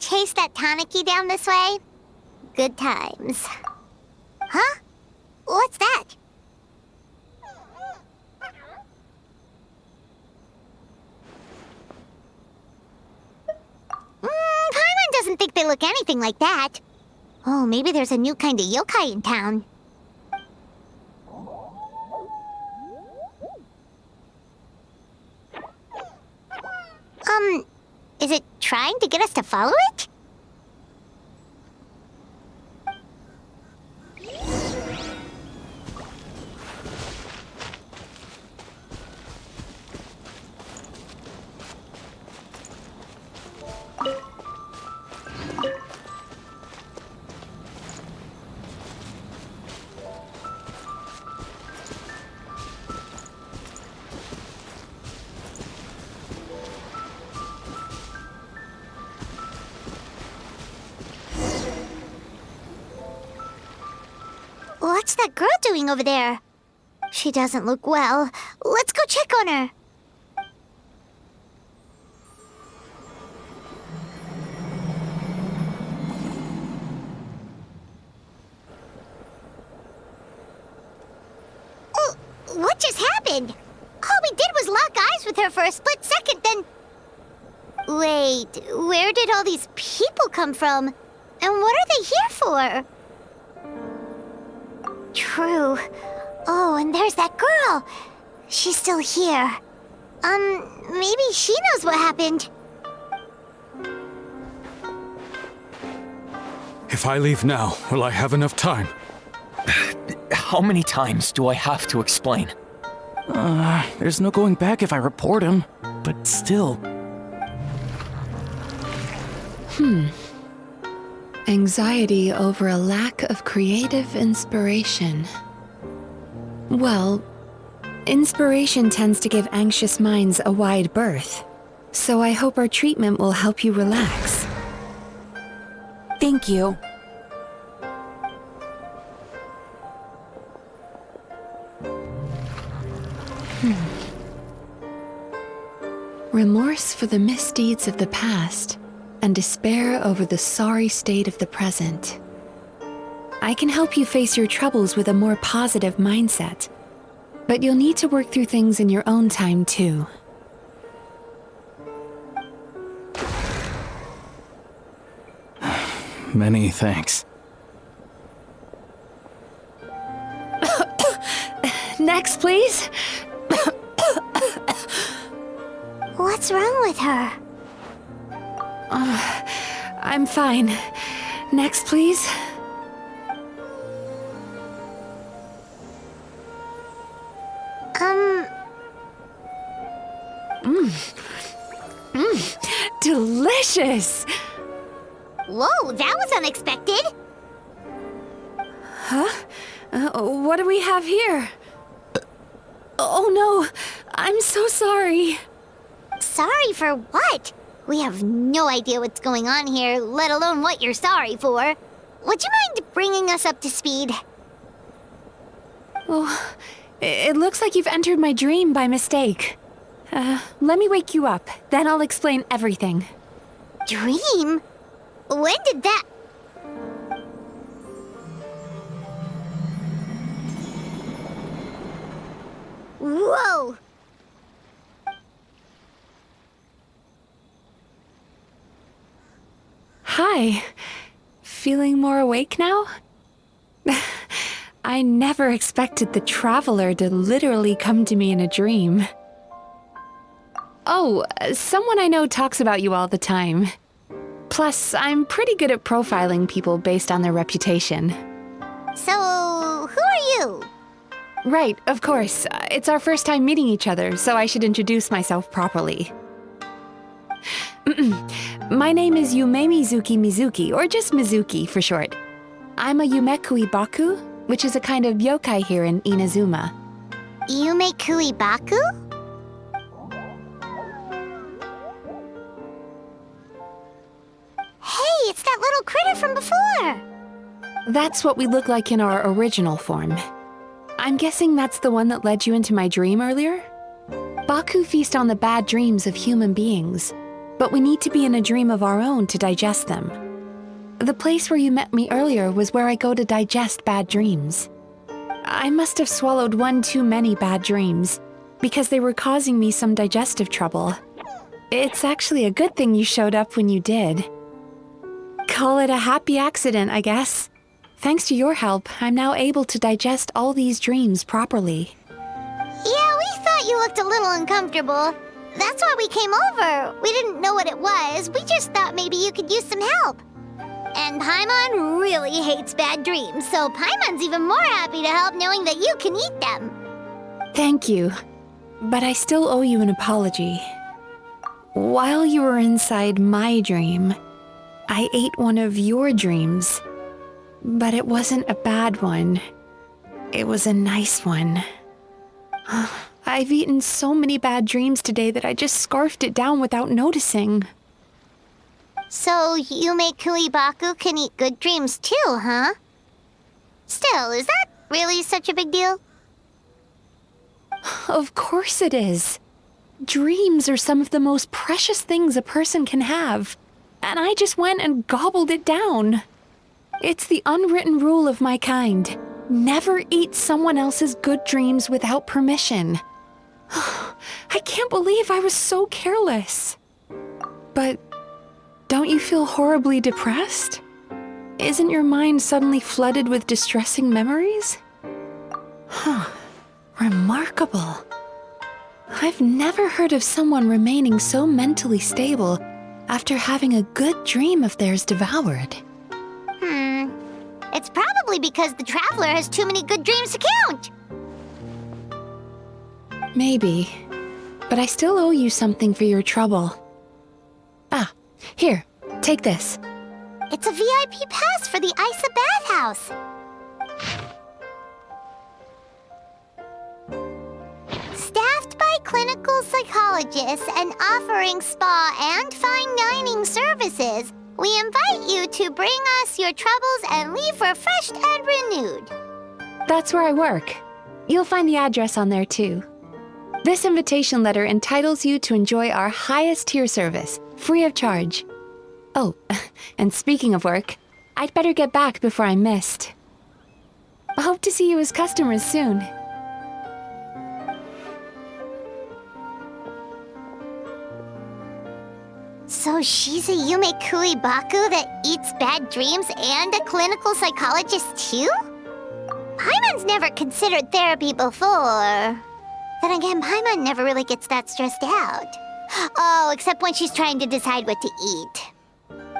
chase that Tanuki down this way? Good times. Huh? What's that? Paimon doesn't think they look anything like that. Oh, maybe there's a new kind of yokai in town. Is it trying to get us to follow it? What's that girl doing over there? She doesn't look well. Let's go check on her. Oh, what just happened? All we did was lock eyes with her for a split second, then... Wait, where did all these people come from? And what are they here for? True. Oh, and there's that girl. She's still here. Maybe she knows what happened. If I leave now, will I have enough time? How many times do I have to explain? There's no going back if I report him. But still... Anxiety over a lack of creative inspiration. Well, inspiration tends to give anxious minds a wide berth. So I hope our treatment will help you relax. Thank you. Remorse for the misdeeds of the past, and despair over the sorry state of the present. I can help you face your troubles with a more positive mindset, but you'll need to work through things in your own time too. Many thanks. Next, please. What's wrong with her? I'm fine. Next, please. Delicious! Whoa, that was unexpected. Huh? What do we have here? Oh no, I'm so sorry. Sorry for what? We have no idea what's going on here, let alone what you're sorry for. Would you mind bringing us up to speed? Oh, it looks like you've entered my dream by mistake. Let me wake you up, then I'll explain everything. Dream? When did that... Whoa! Hi. Feeling more awake now? I never expected the Traveler to literally come to me in a dream. Oh, someone I know talks about you all the time. Plus, I'm pretty good at profiling people based on their reputation. So, who are you? Right, of course. It's our first time meeting each other, so I should introduce myself properly. My name is Mizuki, or just Mizuki for short. I'm a Yumekui Baku, which is a kind of yokai here in Inazuma. Yumekui Baku? Hey, it's that little critter from before! That's what we look like in our original form. I'm guessing that's the one that led you into my dream earlier? Baku feast on the bad dreams of human beings. but we need to be in a dream of our own to digest them. The place where you met me earlier was where I go to digest bad dreams. I must have swallowed one too many bad dreams, because they were causing me some digestive trouble. It's actually a good thing you showed up when you did. Call it a happy accident, I guess. Thanks to your help, I'm now able to digest all these dreams properly. Yeah, we thought you looked a little uncomfortable. That's why we came over. We didn't know what it was. We just thought maybe you could use some help. And Paimon really hates bad dreams, so Paimon's even more happy to help knowing that you can eat them. Thank you, but I still owe you an apology. While you were inside my dream, I ate one of your dreams, but it wasn't a bad one. It was a nice one. I've eaten so many bad dreams today that I just scarfed it down without noticing. So Yume Kuibaku can eat good dreams too, huh? Still, is that really such a big deal? Of course it is. Dreams are some of the most precious things a person can have, and I just went and gobbled it down. It's the unwritten rule of my kind. Never eat someone else's good dreams without permission. I can't believe I was so careless. But don't you feel horribly depressed? Isn't your mind suddenly flooded with distressing memories? Remarkable. I've never heard of someone remaining so mentally stable after having a good dream of theirs devoured. It's probably because the traveler has too many good dreams to count. Maybe, but I still owe you something for your trouble. Ah, here, take this. It's a VIP pass for the Isa bathhouse. Staffed by clinical psychologists and offering spa and fine dining services, we invite you to bring us your troubles and leave refreshed and renewed. That's where I work. You'll find the address on there too. This invitation letter entitles you to enjoy our highest tier service, free of charge. Oh, and speaking of work, I'd better get back before I'm missed. I hope to see you as customers soon. So she's a Yume Kuibaku that eats bad dreams and a clinical psychologist too? Paimon's never considered therapy before. Then again, Paimon never really gets that stressed out. Oh, except when she's trying to decide what to eat.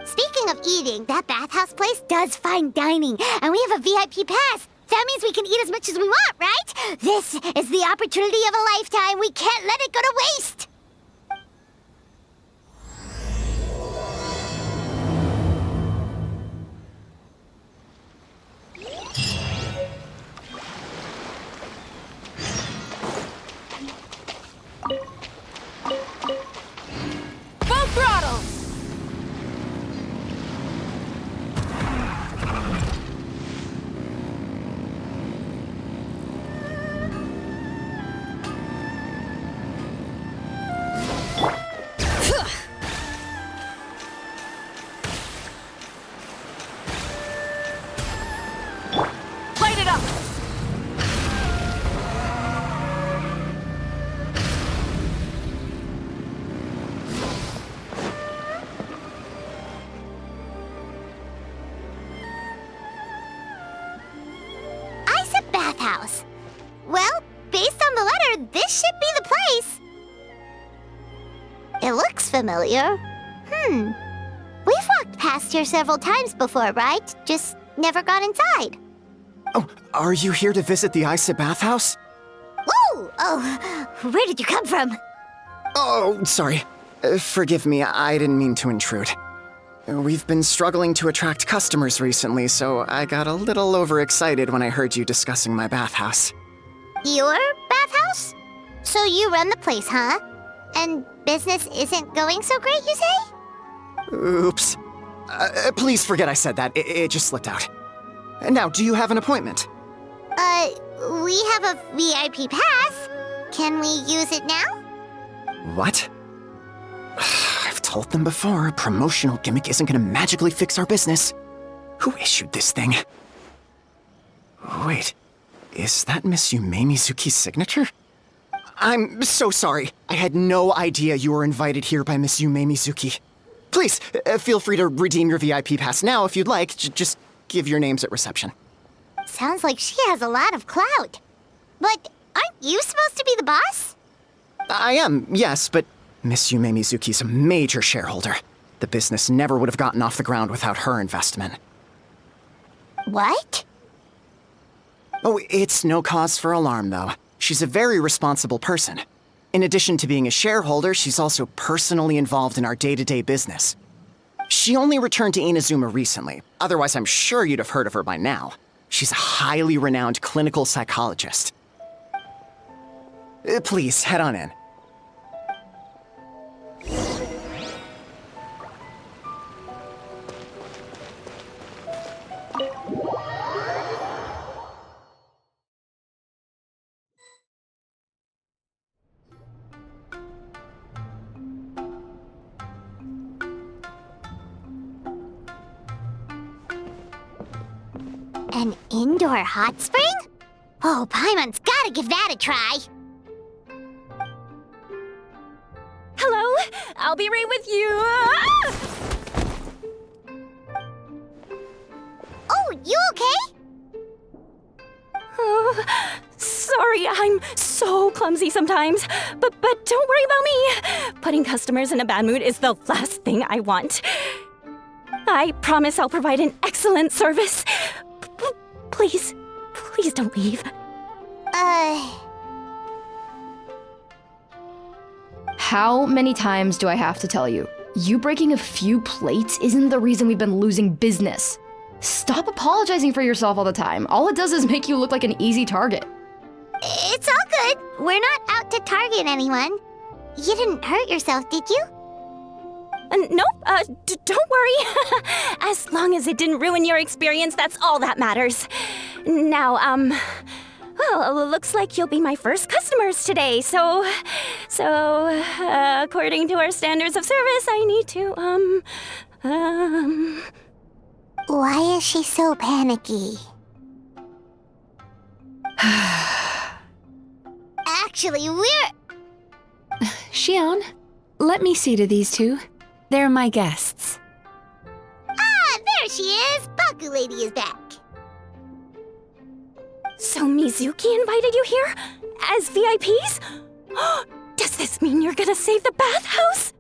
Speaking of eating, that bathhouse place does fine dining, and we have a VIP pass. That means we can eat as much as we want, right? This is the opportunity of a lifetime. We can't let it go to waste. Full throttle! Light it up! Isa bathhouse. Well, based on the letter, this should be the place. It looks familiar. We've walked past here several times before, right? Just never got inside. Oh, are you here to visit the Isa bathhouse? Ooh! Oh, where did you come from? Oh, sorry. Forgive me, I didn't mean to intrude. We've been struggling to attract customers recently, so I got a little overexcited when I heard you discussing my bathhouse. Your bathhouse? So you run the place, huh? And business isn't going so great, you say? Oops. Please forget I said that. It just slipped out. Now, do you have an appointment? We have a VIP pass. Can we use it now? What? I've told them before, a promotional gimmick isn't gonna magically fix our business. Who issued this thing? Wait, is that Miss Yume Mizuki's signature? I'm so sorry. I had no idea you were invited here by Miss Yume Mizuki. Please, feel free to redeem your VIP pass now if you'd like. Just give your names at reception. Sounds like she has a lot of clout. But aren't you supposed to be the boss? I am, yes, but Miss Yume Mizuki's a major shareholder. The business never would have gotten off the ground without her investment. What? Oh, it's no cause for alarm, though. She's a very responsible person. In addition to being a shareholder, she's also personally involved in our day-to-day business. She only returned to Inazuma recently. Otherwise, I'm sure you'd have heard of her by now. She's a highly renowned clinical psychologist. Please, head on in. An indoor hot spring? Oh, Paimon's gotta give that a try. Hello? I'll be right with you. Oh, you okay? Oh, sorry, I'm so clumsy sometimes. But don't worry about me. Putting customers in a bad mood is the last thing I want. I promise I'll provide an excellent service. Please don't leave. How many times do I have to tell you? You breaking a few plates isn't the reason we've been losing business. Stop apologizing for yourself all the time. All it does is make you look like an easy target. It's all good. We're not out to target anyone. You didn't hurt yourself, did you? Nope, don't worry. As long as it didn't ruin your experience, that's all that matters. Now, well, looks like you'll be my first customers today, so, according to our standards of service, I need to, Why is she so panicky? Actually, we're... Xion, let me see to these two. They're my guests. Ah, there she is! Baku Lady is back. So Mizuki invited you here? As VIPs? Does this mean you're gonna save the bathhouse?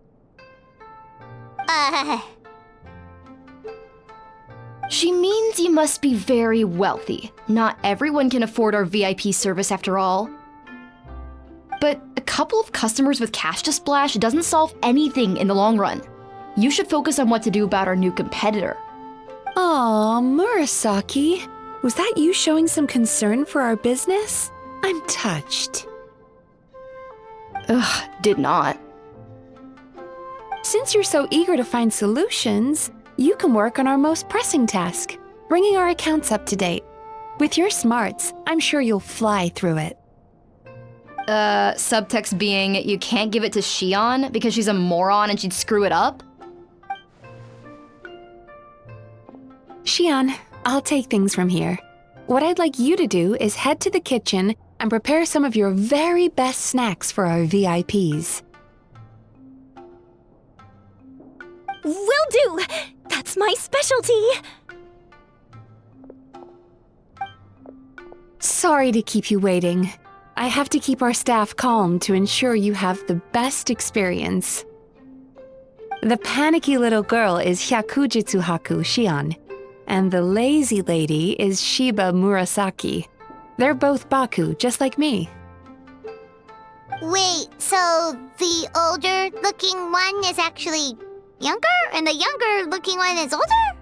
She means you must be very wealthy. Not everyone can afford our VIP service after all. But a couple of customers with cash to splash doesn't solve anything in the long run. You should focus on what to do about our new competitor. Aw, Murasaki. Was that you showing some concern for our business? I'm touched. Ugh, did not. Since you're so eager to find solutions, you can work on our most pressing task, bringing our accounts up to date. With your smarts, I'm sure you'll fly through it. Subtext being, you can't give it to Xion because she's a moron and she'd screw it up? Xion, I'll take things from here. What I'd like you to do is head to the kitchen and prepare some of your very best snacks for our VIPs. Will do! That's my specialty! Sorry to keep you waiting. I have to keep our staff calm to ensure you have the best experience. The panicky little girl is Hyakujitsu Haku Xion, and the lazy lady is Shiba Murasaki. They're both Baku, just like me. Wait, so the older-looking one is actually younger, and the younger-looking one is older?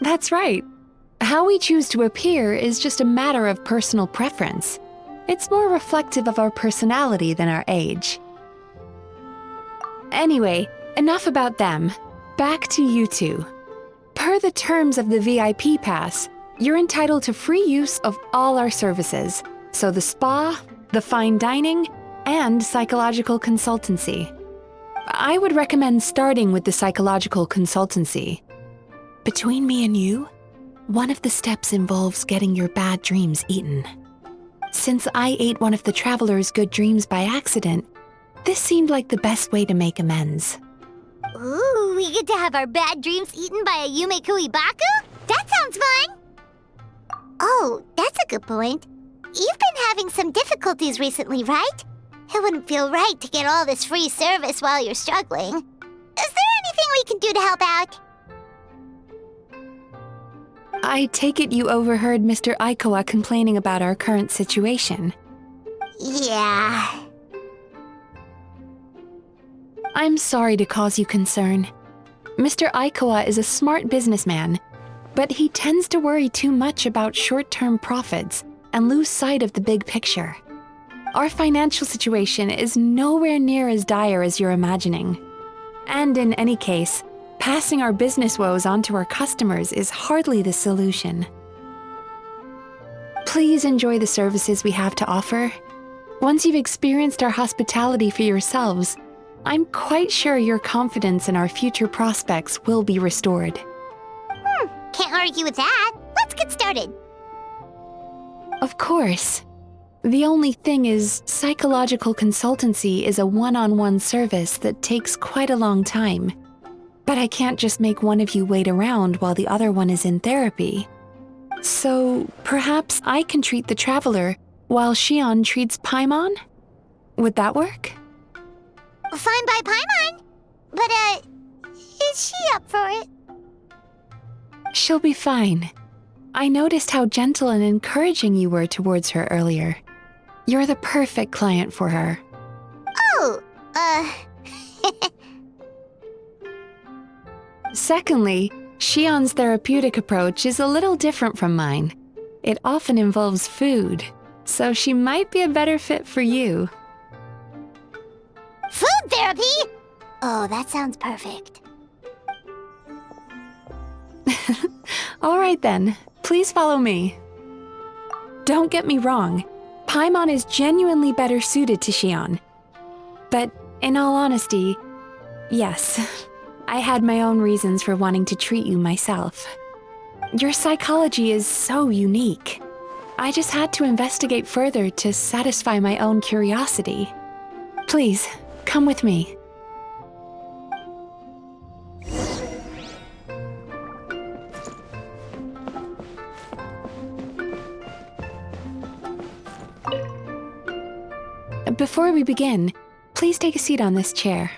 That's right. How we choose to appear is just a matter of personal preference. It's more reflective of our personality than our age. Anyway, enough about them. Back to you two. Per the terms of the VIP pass, you're entitled to free use of all our services, so the spa, the fine dining, and psychological consultancy. I would recommend starting with the psychological consultancy. Between me and you, one of the steps involves getting your bad dreams eaten. Since I ate one of the traveler's good dreams by accident, this seemed like the best way to make amends. Ooh, we get to have our bad dreams eaten by a Yume Kuibaku? That sounds fun! Oh, that's a good point. You've been having some difficulties recently, right? It wouldn't feel right to get all this free service while you're struggling. Is there anything we can do to help out? I take it you overheard Mr. Aikawa complaining about our current situation. Yeah. I'm sorry to cause you concern. Mr. Aikawa is a smart businessman, but he tends to worry too much about short-term profits and lose sight of the big picture. Our financial situation is nowhere near as dire as you're imagining. And in any case, passing our business woes on to our customers is hardly the solution. Please enjoy the services we have to offer. Once you've experienced our hospitality for yourselves, I'm quite sure your confidence in our future prospects will be restored. Can't argue with that. Let's get started. Of course. The only thing is, psychological consultancy is a one-on-one service that takes quite a long time. But I can't just make one of you wait around while the other one is in therapy. So perhaps I can treat the traveler while Shion treats Paimon? Would that work? Fine by Paimon. But, is she up for it? She'll be fine. I noticed how gentle and encouraging you were towards her earlier. You're the perfect client for her. Oh, Secondly, Shion's therapeutic approach is a little different from mine. It often involves food, so she might be a better fit for you. food therapy? Oh, that sounds perfect. All right then, please follow me. Don't get me wrong, Paimon is genuinely better suited to Shion. But in all honesty, yes, I had my own reasons for wanting to treat you myself. Your psychology is so unique. I just had to investigate further to satisfy my own curiosity. Please, come with me. Before we begin, please take a seat on this chair.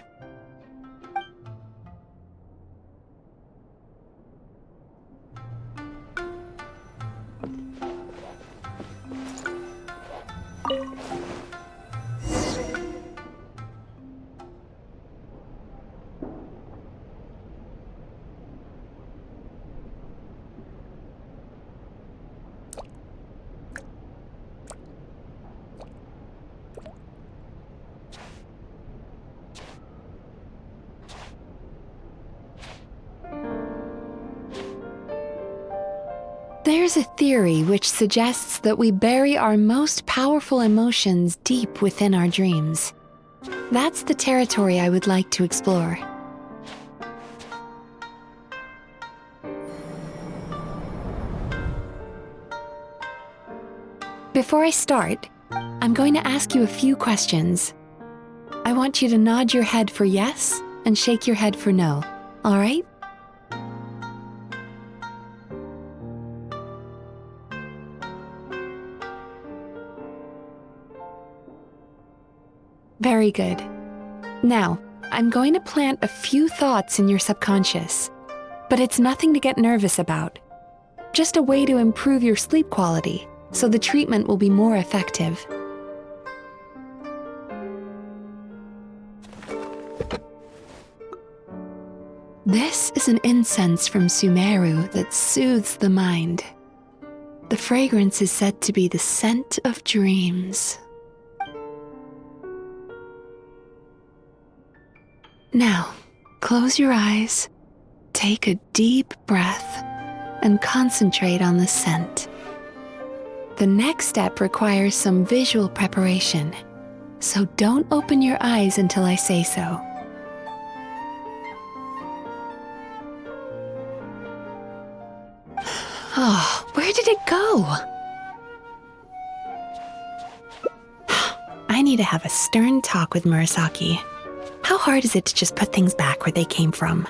There's a theory which suggests that we bury our most powerful emotions deep within our dreams. That's the territory I would like to explore. Before I start, I'm going to ask you a few questions. I want you to nod your head for yes and shake your head for no, all right? Very good. Now, I'm going to plant a few thoughts in your subconscious, but it's nothing to get nervous about. Just a way to improve your sleep quality, so the treatment will be more effective. This is an incense from Sumeru that soothes the mind. The fragrance is said to be the scent of dreams. Now, close your eyes, take a deep breath, and concentrate on the scent. The next step requires some visual preparation, so don't open your eyes until I say so. Oh, where did it go? I need to have a stern talk with Murasaki. How hard is it to just put things back where they came from?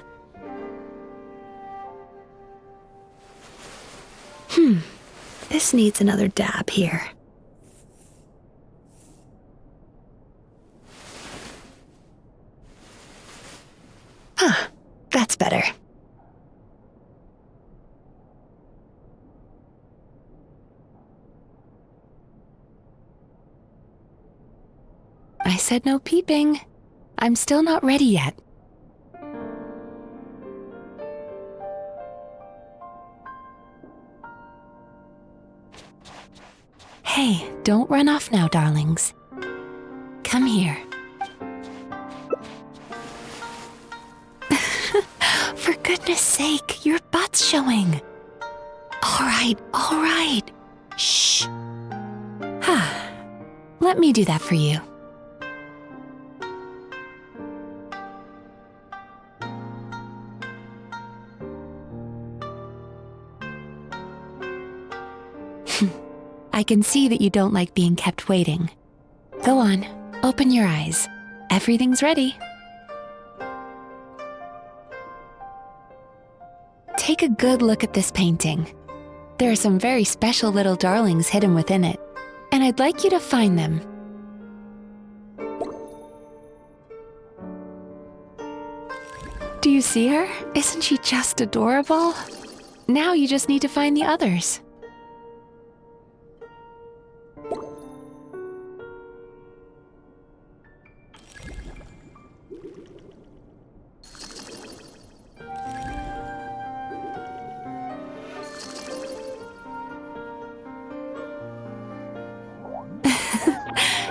This needs another dab here. That's better. I said no peeping. I'm still not ready yet. Hey, don't run off now, darlings. Come here. For goodness sake, your butt's showing. All right. Shh. Let me do that for you. I can see that you don't like being kept waiting. Go on, open your eyes. Everything's ready. Take a good look at this painting. There are some very special little darlings hidden within it, and I'd like you to find them. Do you see her? Isn't she just adorable? Now you just need to find the others.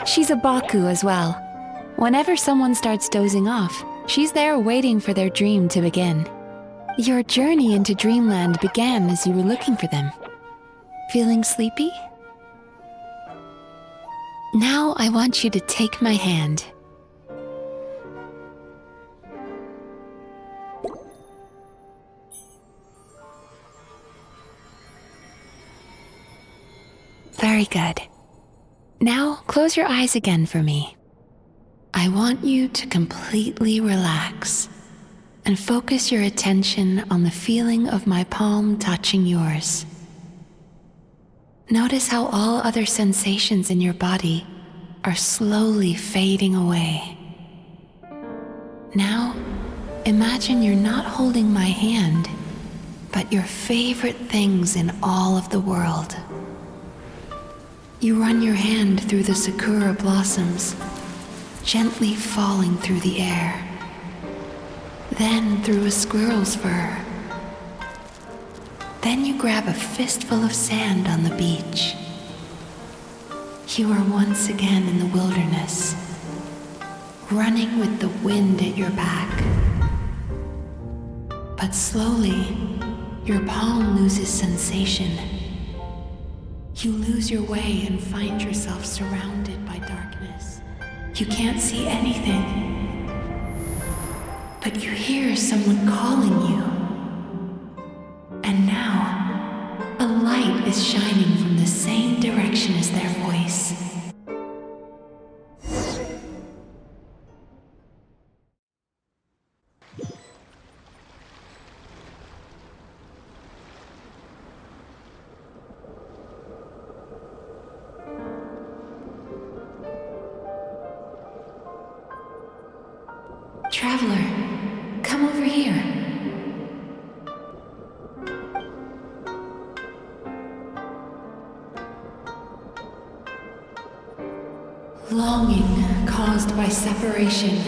She's a Baku as well. Whenever someone starts dozing off, she's there waiting for their dream to begin. Your journey into Dreamland began as you were looking for them. Feeling sleepy? Now I want you to take my hand. Very good. Now, close your eyes again for me. I want you to completely relax and focus your attention on the feeling of my palm touching yours. Notice how all other sensations in your body are slowly fading away. Now, imagine you're not holding my hand, but your favorite things in all of the world. You run your hand through the sakura blossoms, gently falling through the air. Then through a squirrel's fur. Then you grab a fistful of sand on the beach. You are once again in the wilderness, running with the wind at your back. But slowly, your palm loses sensation. You lose your way and find yourself surrounded by darkness. You can't see anything, but you hear someone calling you. And now, a light is shining from the same direction as their voice. Traveler, come over here. Longing caused by separation.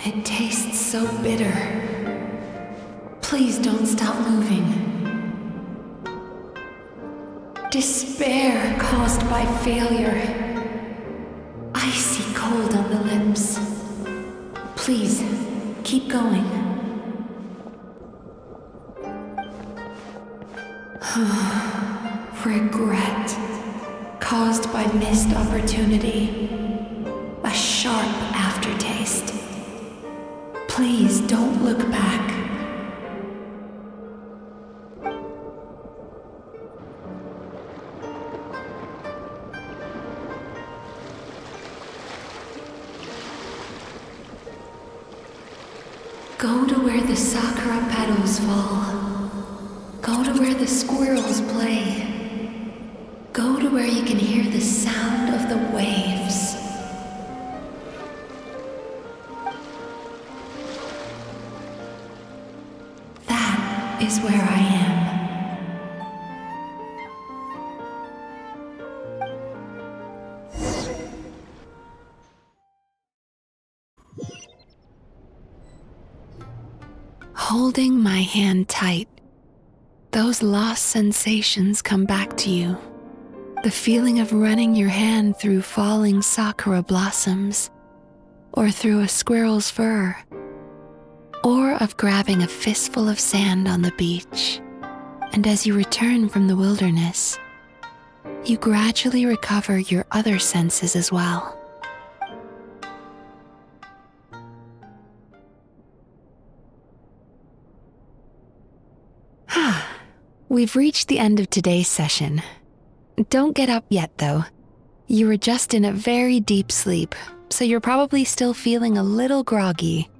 It tastes so bitter. Please don't stop moving. Despair caused by failure. Icy cold on the lips. Please, keep going. Regret, caused by missed opportunity. A sharp aftertaste. Please don't look back. Go to where the sakura petals fall. Go to where the squirrels play. Go to where you can hear the sound of the waves. That is where I am. Holding my hand tight, those lost sensations come back to you. The feeling of running your hand through falling sakura blossoms, or through a squirrel's fur, or of grabbing a fistful of sand on the beach. And as you return from the wilderness, you gradually recover your other senses as well. We've reached the end of today's session. Don't get up yet, though. You were just in a very deep sleep, so you're probably still feeling a little groggy.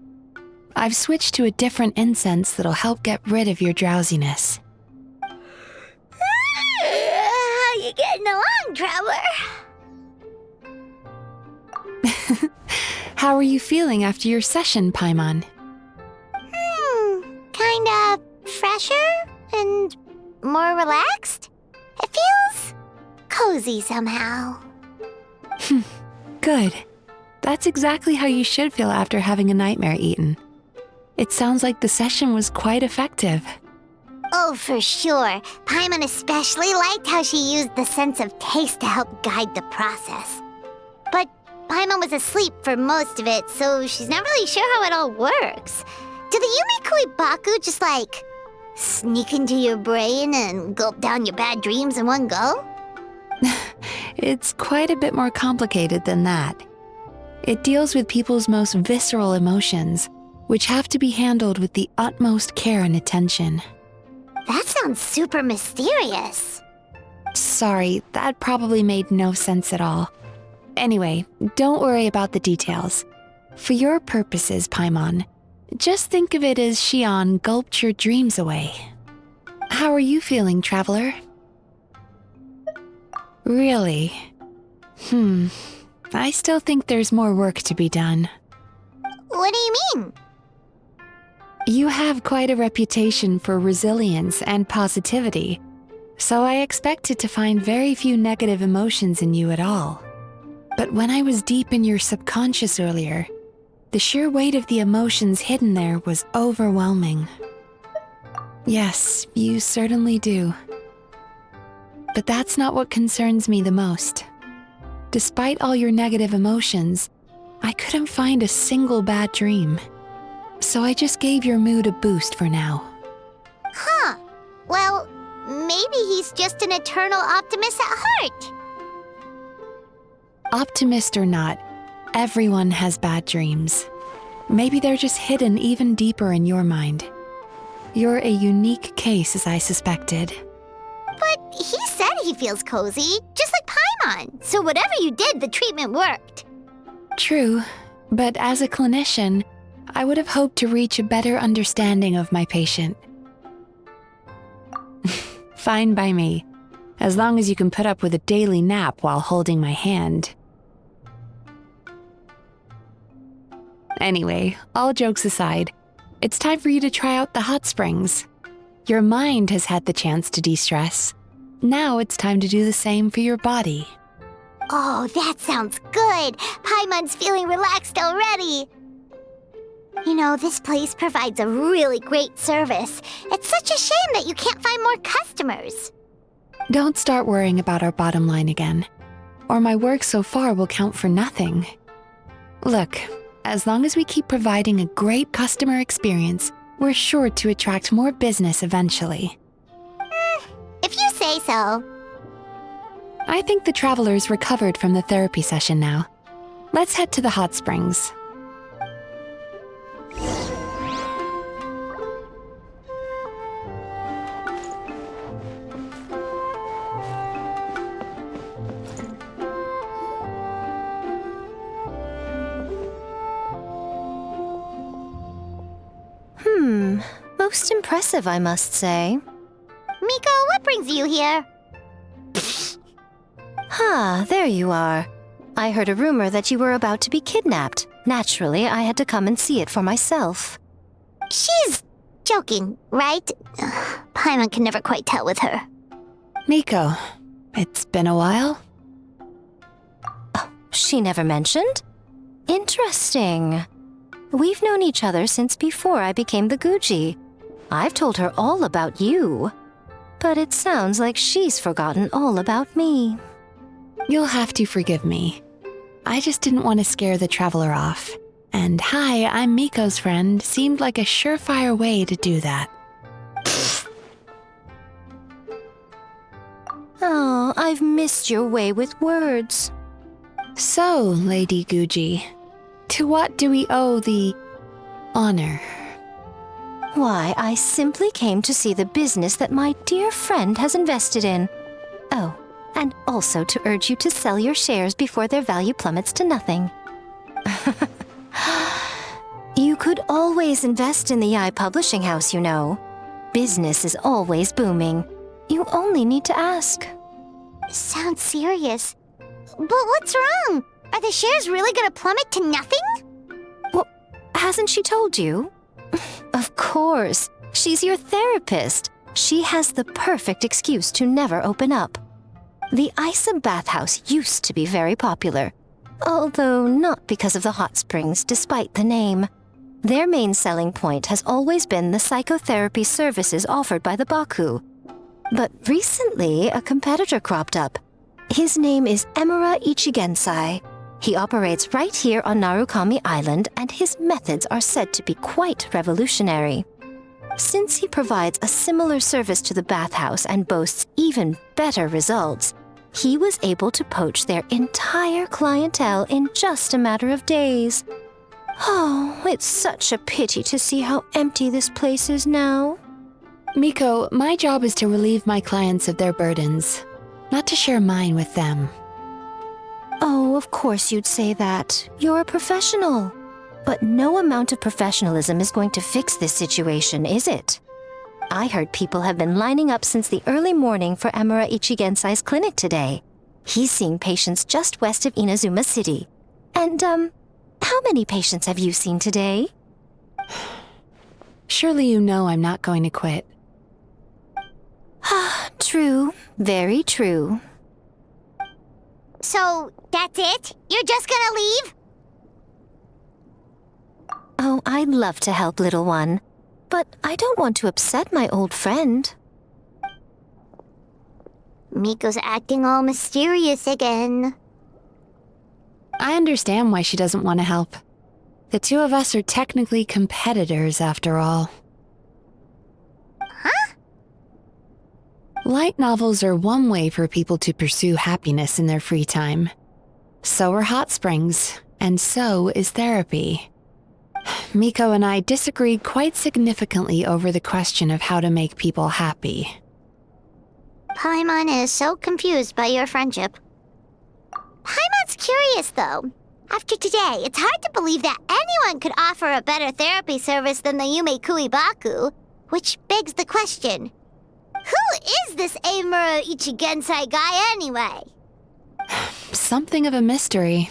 I've switched to a different incense that'll help get rid of your drowsiness. How you getting along, Traveler? How are you feeling after your session, Paimon? Kinda fresher and more relaxed? It feels cozy somehow. Good. That's exactly how you should feel after having a nightmare eaten. It sounds like the session was quite effective. Oh, for sure. Paimon especially liked how she used the sense of taste to help guide the process. But Paimon was asleep for most of it, so she's not really sure how it all works. Do the Yumikui Baku just sneak into your brain and gulp down your bad dreams in one go? It's quite a bit more complicated than that. It deals with people's most visceral emotions, which have to be handled with the utmost care and attention. That sounds super mysterious. Sorry, that probably made no sense at all. Anyway, don't worry about the details. For your purposes, Paimon, just think of it as Xion gulped your dreams away. How are you feeling, Traveler? Really? I still think there's more work to be done. What do you mean? You have quite a reputation for resilience and positivity, so I expected to find very few negative emotions in you at all. But when I was deep in your subconscious earlier, the sheer weight of the emotions hidden there was overwhelming. Yes, you certainly do. But that's not what concerns me the most. Despite all your negative emotions, I couldn't find a single bad dream. So I just gave your mood a boost for now. Huh. Well, maybe he's just an eternal optimist at heart. Optimist or not, everyone has bad dreams. Maybe they're just hidden even deeper in your mind. You're a unique case, as I suspected. But he said he feels cozy, just like Paimon. So whatever you did, the treatment worked. True, but as a clinician, I would have hoped to reach a better understanding of my patient. Fine by me, as long as you can put up with a daily nap while holding my hand. Anyway, all jokes aside, it's time for you to try out the hot springs. Your mind has had the chance to de-stress. Now it's time to do the same for your body. Oh, that sounds good. Paimon's feeling relaxed already. You know, this place provides a really great service. It's such a shame that you can't find more customers. Don't start worrying about our bottom line again, or my work so far will count for nothing. Look, as long as we keep providing a great customer experience, we're sure to attract more business eventually. If you say so. I think the traveler's recovered from the therapy session now. Let's head to the hot springs. Most impressive, I must say. Miko, what brings you here? There you are. I heard a rumor that you were about to be kidnapped. Naturally, I had to come and see it for myself. She's joking, right? Paimon can never quite tell with her. Miko, it's been a while? She never mentioned? Interesting. We've known each other since before I became the Guji. I've told her all about you. But it sounds like she's forgotten all about me. You'll have to forgive me. I just didn't want to scare the traveler off. And hi, I'm Miko's friend seemed like a surefire way to do that. Oh, I've missed your way with words. So, Lady Guji, to what do we owe the honor? Why, I simply came to see the business that my dear friend has invested in. Oh, and also to urge you to sell your shares before their value plummets to nothing. You could always invest in the Yi Publishing House, you know. Business is always booming. You only need to ask. Sounds serious. But what's wrong? Are the shares really gonna plummet to nothing? Well, hasn't she told you? Of course. She's your therapist. She has the perfect excuse to never open up. The Isa bathhouse used to be very popular, although not because of the hot springs, despite the name. Their main selling point has always been the psychotherapy services offered by the Baku. But recently, a competitor cropped up. His name is Emura Ichigensai. He operates right here on Narukami Island, and his methods are said to be quite revolutionary. Since he provides a similar service to the bathhouse and boasts even better results, he was able to poach their entire clientele in just a matter of days. Oh, it's such a pity to see how empty this place is now. Miko, my job is to relieve my clients of their burdens, not to share mine with them. Oh, of course you'd say that. You're a professional. But no amount of professionalism is going to fix this situation, is it? I heard people have been lining up since the early morning for Emura Ichigensai's clinic today. He's seeing patients just west of Inazuma City. And, how many patients have you seen today? Surely you know I'm not going to quit. True. Very true. So, that's it? You're just gonna leave? Oh, I'd love to help, little one. But I don't want to upset my old friend. Miko's acting all mysterious again. I understand why she doesn't want to help. The two of us are technically competitors, after all. Huh? Light novels are one way for people to pursue happiness in their free time. So are hot springs, and so is therapy. Miko and I disagreed quite significantly over the question of how to make people happy. Paimon is so confused by your friendship. Paimon's curious, though. After today, it's hard to believe that anyone could offer a better therapy service than the Yume Kui Baku, which begs the question, who is this Emura Ichigensai guy anyway? Something of a mystery.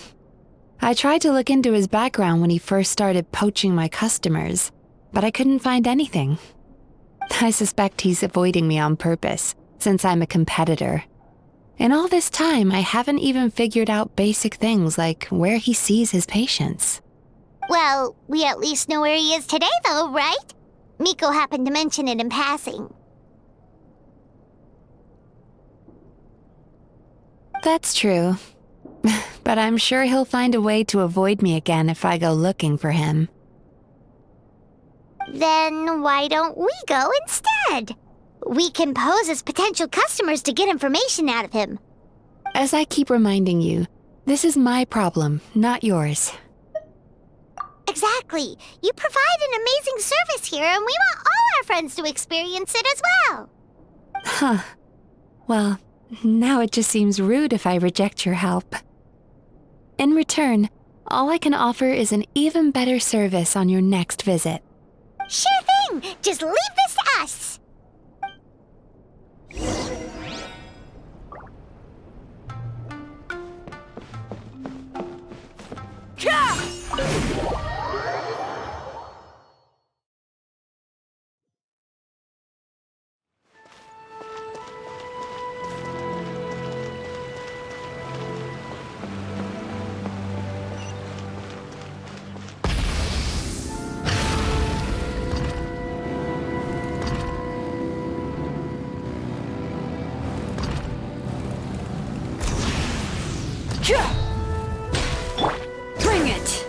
I tried to look into his background when he first started poaching my customers, but I couldn't find anything. I suspect he's avoiding me on purpose, since I'm a competitor. In all this time, I haven't even figured out basic things like where he sees his patients. Well, we at least know where he is today, though, right? Miko happened to mention it in passing. That's true. But I'm sure he'll find a way to avoid me again if I go looking for him. Then why don't we go instead? We can pose as potential customers to get information out of him. As I keep reminding you, this is my problem, not yours. Exactly. You provide an amazing service here, and we want all our friends to experience it as well. Huh. Well, now it just seems rude if I reject your help. In return, all I can offer is an even better service on your next visit. Sure thing! Just leave this to us! Bring it!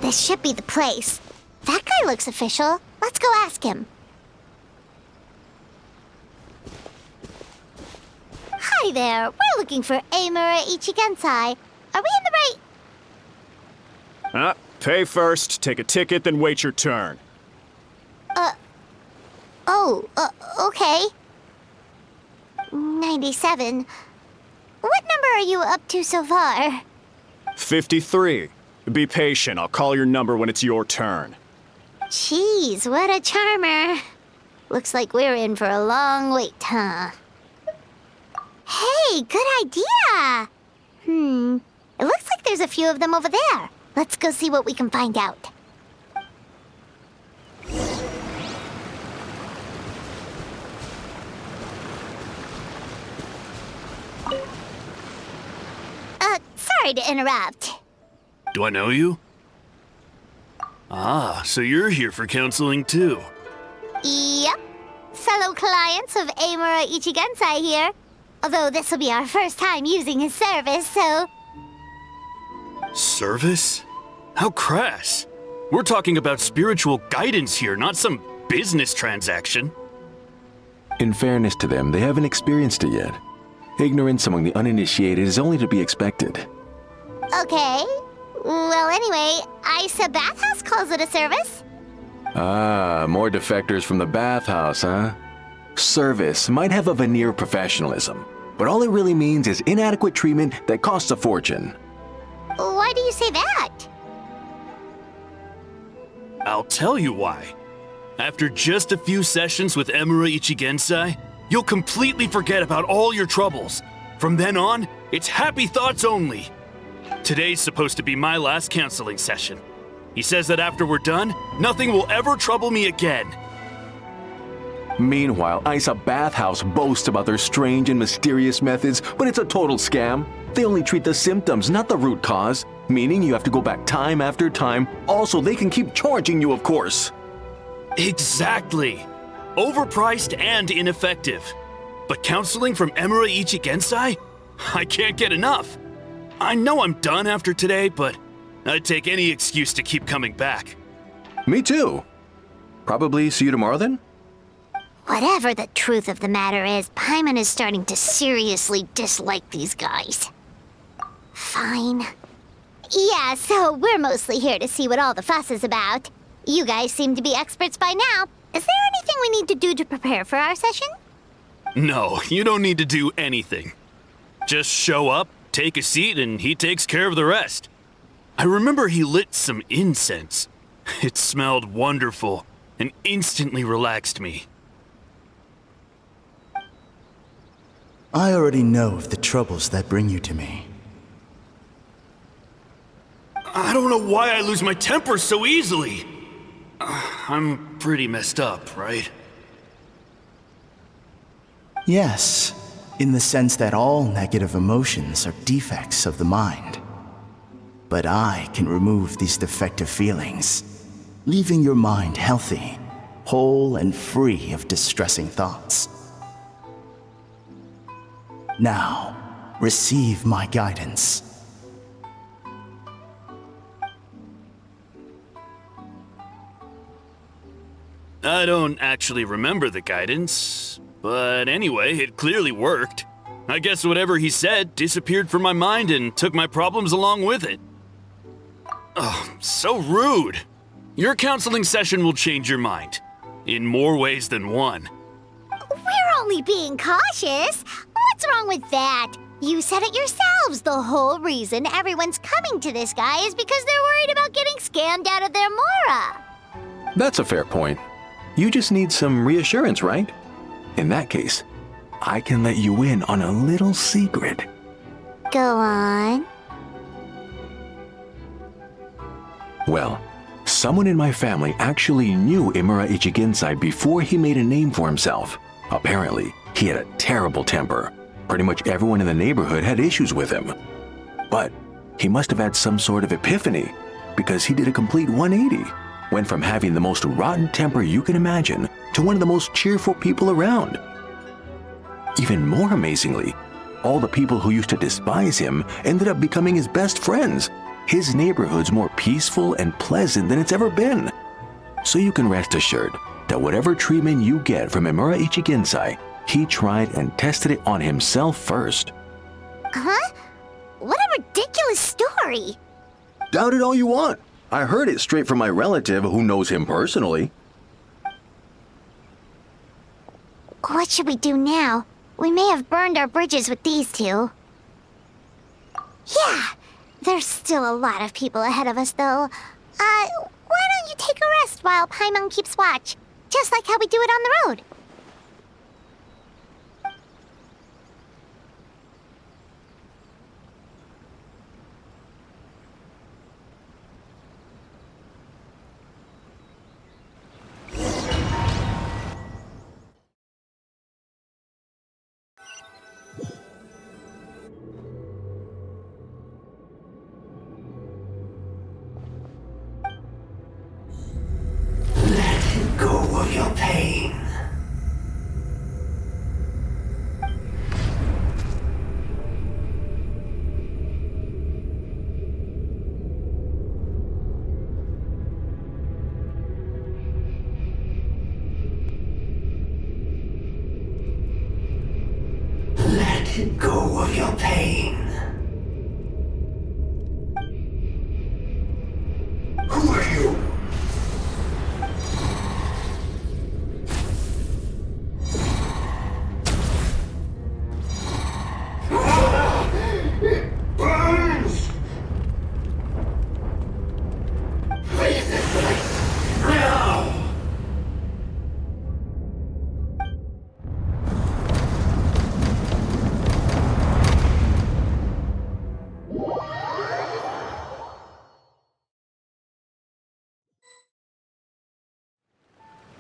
This should be the place. That guy looks official. Let's go ask him. Hi there. We're looking for Amura Ichigensai. Are we in the right... Pay first, take a ticket, then wait your turn. Okay. 97. What number are you up to so far? 53. Be patient, I'll call your number when it's your turn. Jeez, what a charmer. Looks like we're in for a long wait, huh? Hey, good idea! It looks like there's a few of them over there. Let's go see what we can find out. Sorry to interrupt. Do I know you? Ah, so you're here for counseling too. Yep. Fellow clients of Amura Ichigensai here. Although this will be our first time using his service, so... Service? How crass. We're talking about spiritual guidance here, not some business transaction. In fairness to them, they haven't experienced it yet. Ignorance among the uninitiated is only to be expected. Okay. Well, anyway, Isa Bathhouse calls it a service. Ah, more defectors from the bathhouse, huh? Service might have a veneer of professionalism, but all it really means is inadequate treatment that costs a fortune. Why do you say that? I'll tell you why. After just a few sessions with Amura Ichigensai, you'll completely forget about all your troubles. From then on, it's happy thoughts only. Today's supposed to be my last counseling session. He says that after we're done, nothing will ever trouble me again. Meanwhile, Isa Bathhouse boasts about their strange and mysterious methods, but it's a total scam. They only treat the symptoms, not the root cause, meaning you have to go back time after time. Also, they can keep charging you, of course. Exactly. Overpriced and ineffective. But counseling from Amura Ichigensai? I can't get enough. I know I'm done after today, but I'd take any excuse to keep coming back. Me too. Probably see you tomorrow then? Whatever the truth of the matter is, Paimon is starting to seriously dislike these guys. Fine. Yeah, so we're mostly here to see what all the fuss is about. You guys seem to be experts by now. Is there anything we need to do to prepare for our session? No, you don't need to do anything. Just show up, take a seat, and he takes care of the rest. I remember he lit some incense. It smelled wonderful and instantly relaxed me. I already know of the troubles that bring you to me. I don't know why I lose my temper so easily. I'm pretty messed up, right? Yes, in the sense that all negative emotions are defects of the mind. But I can remove these defective feelings, leaving your mind healthy, whole and free of distressing thoughts. Now, receive my guidance. I don't actually remember the guidance, but anyway, it clearly worked. I guess whatever he said disappeared from my mind and took my problems along with it. Oh, so rude. Your counseling session will change your mind, in more ways than one. We're only being cautious. What's wrong with that? You said it yourselves. The whole reason everyone's coming to this guy is because they're worried about getting scammed out of their Mora. That's a fair point. You just need some reassurance, right? In that case, I can let you in on a little secret. Go on. Well, someone in my family actually knew Imura Ichigensai before he made a name for himself. Apparently, he had a terrible temper. Pretty much everyone in the neighborhood had issues with him. But he must have had some sort of epiphany, because he did a complete 180. Went from having the most rotten temper you can imagine to one of the most cheerful people around. Even more amazingly, all the people who used to despise him ended up becoming his best friends. His neighborhood's more peaceful and pleasant than it's ever been. So you can rest assured that whatever treatment you get from Imura Ichigensai, he tried and tested it on himself first. Huh? What a ridiculous story. Doubt it all you want. I heard it straight from my relative who knows him personally. What should we do now? We may have burned our bridges with these two. Yeah, there's still a lot of people ahead of us, though. Why don't you take a rest while Paimon keeps watch? Just like how we do it on the road. Go of your pain. Let go of your pain. Who are you?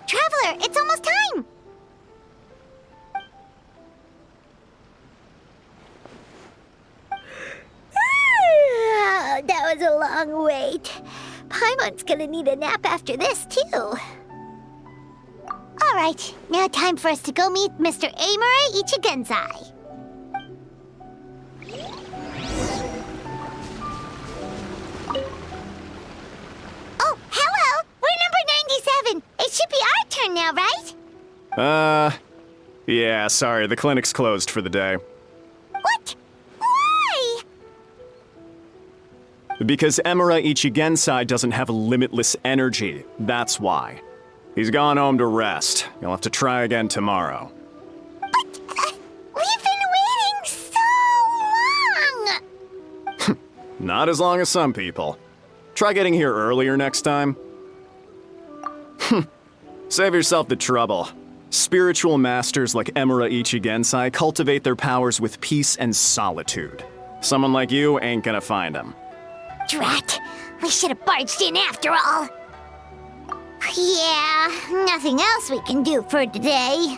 Traveler, it's almost time! That was a long wait. Paimon's gonna need a nap after this, too. Alright, now time for us to go meet Mr. Imura Ichigensai. Oh, hello! We're number 97! It should be our turn now, right? Yeah, sorry, the clinic's closed for the day. What? Why? Because Imura Ichigensai doesn't have limitless energy, that's why. He's gone home to rest. You'll have to try again tomorrow. But, we've been waiting so long! Not as long as some people. Try getting here earlier next time. Save yourself the trouble. Spiritual masters like Imura Ichigensai cultivate their powers with peace and solitude. Someone like you ain't gonna find them. Drat! We should have barged in after all! Yeah, nothing else we can do for today.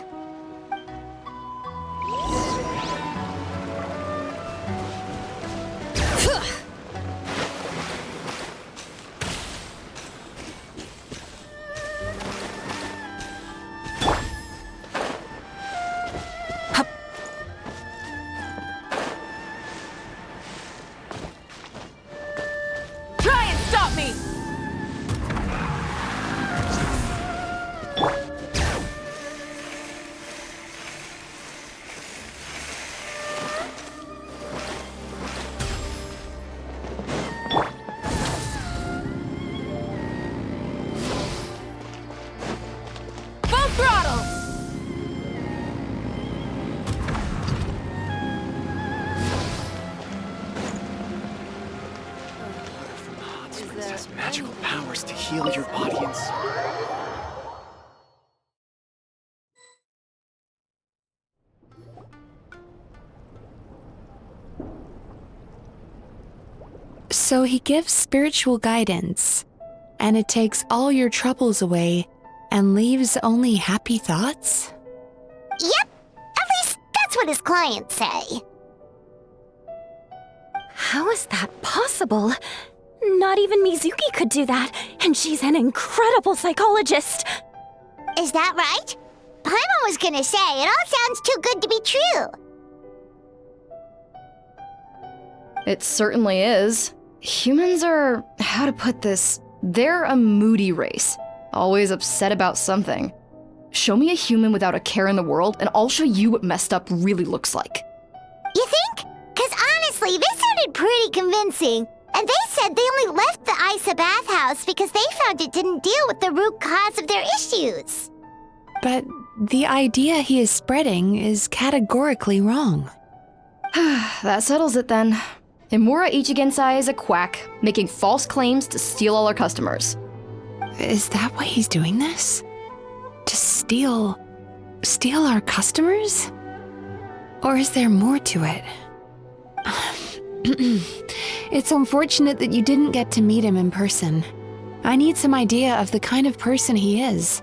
Try and stop me! powers to heal your body and soul. So he gives spiritual guidance, and it takes all your troubles away and leaves only happy thoughts? Yep, at least that's what his clients say. How is that possible? Not even Mizuki could do that, and she's an incredible psychologist. Is that right? Paimon was gonna say, it all sounds too good to be true. It certainly is. Humans are, how to put this, they're a moody race. Always upset about something. Show me a human without a care in the world, and I'll show you what messed up really looks like. You think? Because honestly, this sounded pretty convincing. And they said they only left the Isa bathhouse because they found it didn't deal with the root cause of their issues. But the idea he is spreading is categorically wrong. That settles it then. Imura Ichigensai is a quack, making false claims to steal all our customers. Is that why he's doing this? To steal our customers? Or is there more to it? It's unfortunate that you didn't get to meet him in person. I need some idea of the kind of person he is.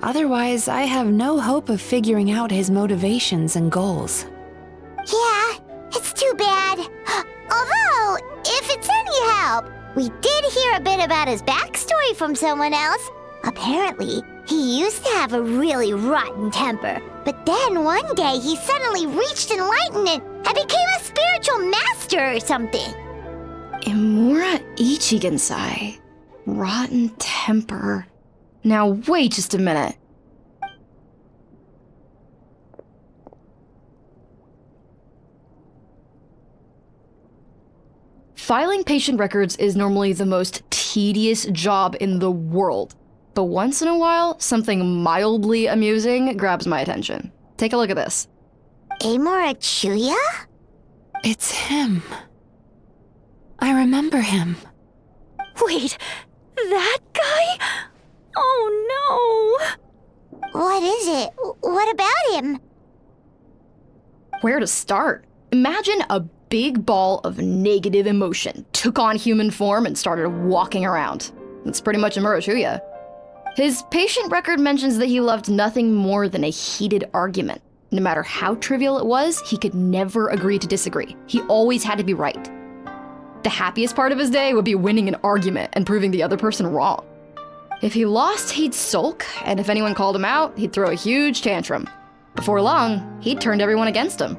Otherwise, I have no hope of figuring out his motivations and goals. Yeah, it's too bad. Although, if it's any help, we did hear a bit about his backstory from someone else. Apparently, he used to have a really rotten temper, but then one day he suddenly reached enlightenment and became a spiritual master or something. Imura Ichigensai. Rotten temper. Now wait just a minute. Filing patient records is normally the most tedious job in the world. But once in a while, something mildly amusing grabs my attention. Take a look at this. Amora Chuya? It's him. I remember him. Wait, that guy? Oh no! What is it? What about him? Where to start? Imagine a big ball of negative emotion took on human form and started walking around. That's pretty much Imura Chuya. His patient record mentions that he loved nothing more than a heated argument. No matter how trivial it was, he could never agree to disagree. He always had to be right. The happiest part of his day would be winning an argument and proving the other person wrong. If he lost, he'd sulk, and if anyone called him out, he'd throw a huge tantrum. Before long, he'd turned everyone against him.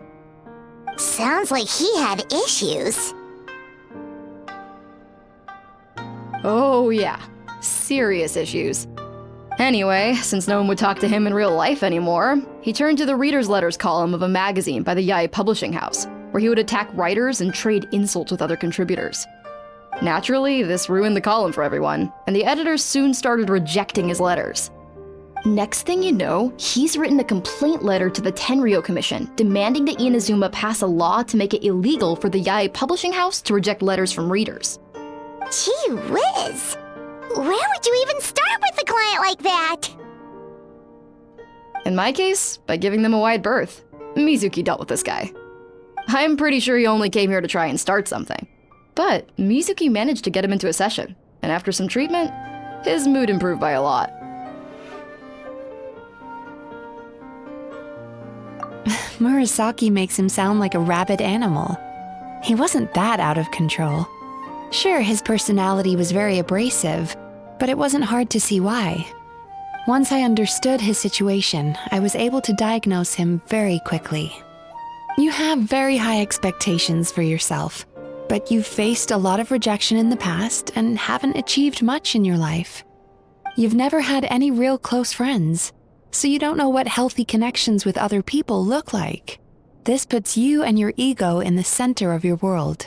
Sounds like he had issues. Oh yeah, serious issues. Anyway, since no one would talk to him in real life anymore, he turned to the reader's letters column of a magazine by the Yae Publishing House, where he would attack writers and trade insults with other contributors. Naturally, this ruined the column for everyone, and the editors soon started rejecting his letters. Next thing you know, he's written a complaint letter to the Tenryo Commission, demanding that Inazuma pass a law to make it illegal for the Yae Publishing House to reject letters from readers. Gee whiz! Where would you even start with a client like that? In my case, by giving them a wide berth. Mizuki dealt with this guy. I'm pretty sure he only came here to try and start something. But Mizuki managed to get him into a session, and after some treatment, his mood improved by a lot. Murasaki makes him sound like a rabid animal. He wasn't that out of control. Sure, his personality was very abrasive, but it wasn't hard to see why. Once I understood his situation, I was able to diagnose him very quickly. You have very high expectations for yourself, but you've faced a lot of rejection in the past and haven't achieved much in your life. You've never had any real close friends, so you don't know what healthy connections with other people look like. This puts you and your ego in the center of your world.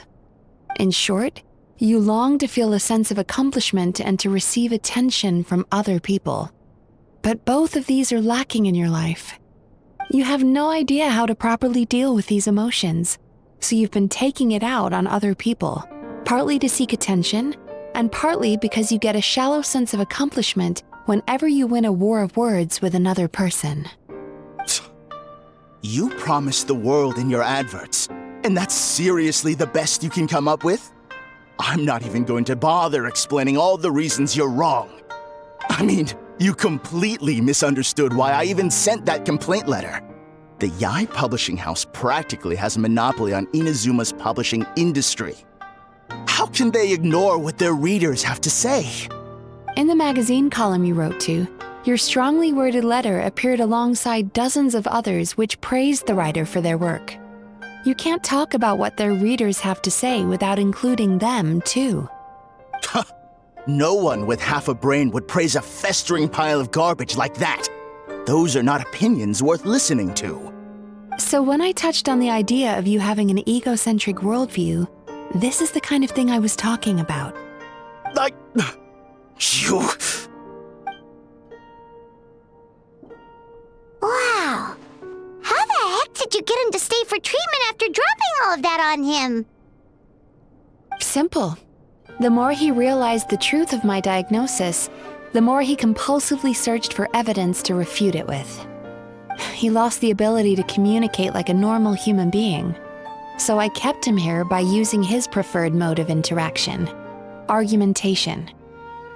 In short, you long to feel a sense of accomplishment and to receive attention from other people. But both of these are lacking in your life. You have no idea how to properly deal with these emotions, so you've been taking it out on other people, partly to seek attention, and partly because you get a shallow sense of accomplishment whenever you win a war of words with another person. You promised the world in your adverts, and that's seriously the best you can come up with? I'm not even going to bother explaining all the reasons you're wrong. I mean, you completely misunderstood why I even sent that complaint letter. The Yae publishing house practically has a monopoly on Inazuma's publishing industry. How can they ignore what their readers have to say? In the magazine column you wrote to, your strongly worded letter appeared alongside dozens of others which praised the writer for their work. You can't talk about what their readers have to say without including them, too. No one with half a brain would praise a festering pile of garbage like that. Those are not opinions worth listening to. So when I touched on the idea of you having an egocentric worldview, this is the kind of thing I was talking about. You... Wow. How the heck did you get him to stay for treatment after dropping all of that on him? Simple. The more he realized the truth of my diagnosis, the more he compulsively searched for evidence to refute it with. He lost the ability to communicate like a normal human being. So I kept him here by using his preferred mode of interaction: argumentation.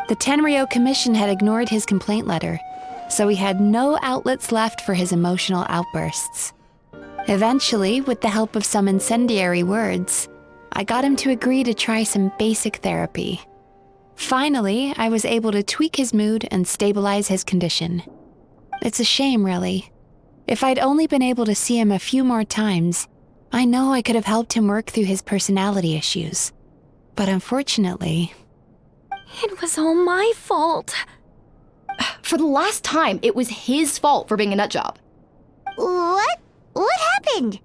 The Tenryou Commission had ignored his complaint letter, so he had no outlets left for his emotional outbursts. Eventually, with the help of some incendiary words, I got him to agree to try some basic therapy. Finally, I was able to tweak his mood and stabilize his condition. It's a shame, really. If I'd only been able to see him a few more times, I know I could have helped him work through his personality issues. But unfortunately... It was all my fault. For the last time, it was his fault for being a nutjob. What? What happened?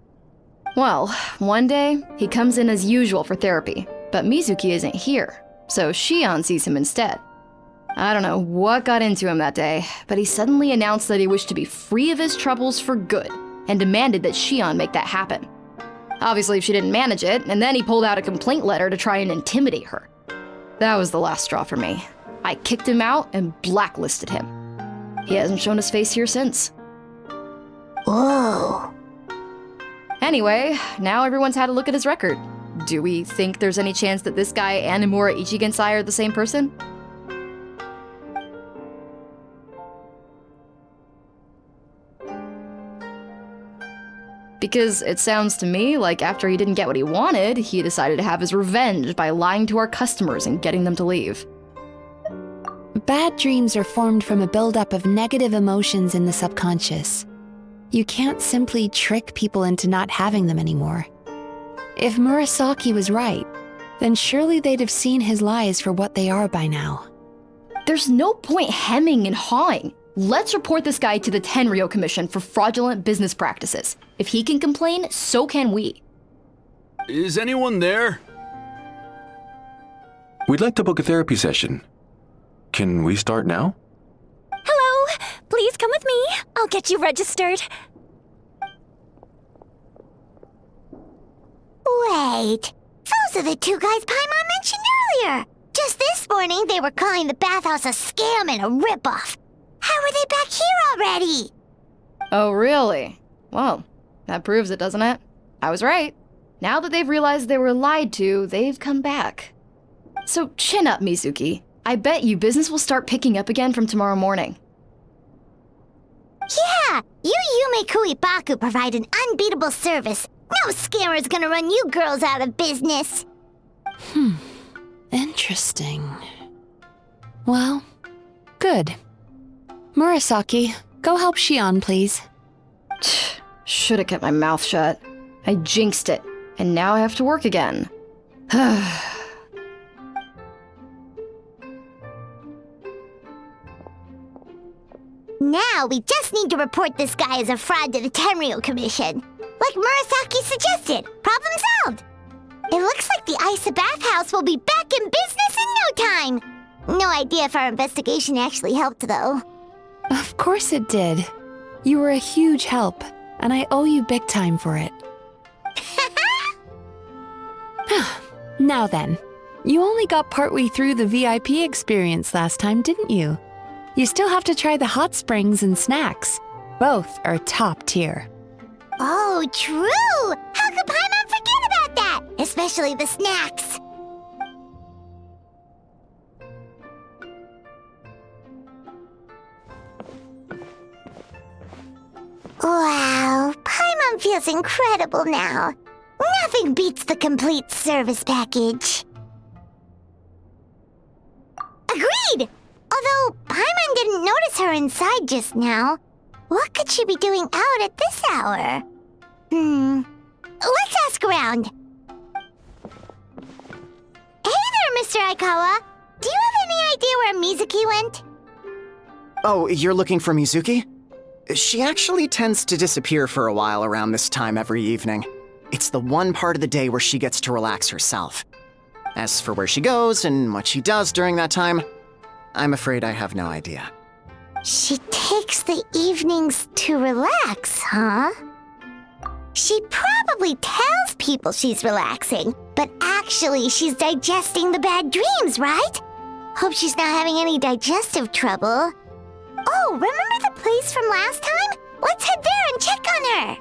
Well, one day, he comes in as usual for therapy, but Mizuki isn't here, so Shion sees him instead. I don't know what got into him that day, but he suddenly announced that he wished to be free of his troubles for good, and demanded that Shion make that happen. Obviously, she didn't manage it, and then he pulled out a complaint letter to try and intimidate her. That was the last straw for me. I kicked him out and blacklisted him. He hasn't shown his face here since. Whoa. Anyway, now everyone's had a look at his record. Do we think there's any chance that this guy and Nomura Ichigensai are the same person? Because it sounds to me like after he didn't get what he wanted, he decided to have his revenge by lying to our customers and getting them to leave. Bad dreams are formed from a buildup of negative emotions in the subconscious. You can't simply trick people into not having them anymore. If Murasaki was right, then surely they'd have seen his lies for what they are by now. There's no point hemming and hawing. Let's report this guy to the Tenryou Commission for fraudulent business practices. If he can complain, so can we. Is anyone there? We'd like to book a therapy session. Can we start now? Hello! Please come with me. I'll get you registered. Wait. Those are the two guys Paimon mentioned earlier. Just this morning, they were calling the bathhouse a scam and a ripoff. How are they back here already? Oh, really? Well, that proves it, doesn't it? I was right. Now that they've realized they were lied to, they've come back. So chin up, Mizuki. I bet you business will start picking up again from tomorrow morning. Yeah, you Yume Kuibaku provide an unbeatable service. No scammer's gonna run you girls out of business. Interesting. Well, good. Murasaki, go help Shion, please. Should've kept my mouth shut. I jinxed it, and now I have to work again. Now we just need to report this guy as a fraud to the Tenryou Commission. Like Murasaki suggested. Problem solved. It looks like the Isa bathhouse will be back in business in no time. No idea if our investigation actually helped, though. Of course it did. You were a huge help, and I owe you big time for it. Now then, You only got partway through the VIP experience last time, didn't you? You still have to try the hot springs and snacks. Both are top tier. Oh, true! How could Paimon forget about that? Especially the snacks. Wow, Paimon feels incredible now. Nothing beats the complete service package. Agreed! Although Paimon didn't notice her inside just now. What could she be doing out at this hour? Let's ask around. Hey there, Mr. Aikawa. Do you have any idea where Mizuki went? Oh, you're looking for Mizuki? She actually tends to disappear for a while around this time every evening. It's the one part of the day where she gets to relax herself. As for where she goes and what she does during that time, I'm afraid I have no idea. She takes the evenings to relax, huh? She probably tells people she's relaxing, but actually she's digesting the bad dreams, right? Hope she's not having any digestive trouble. Oh, remember the place from last time? Let's head there and check on her.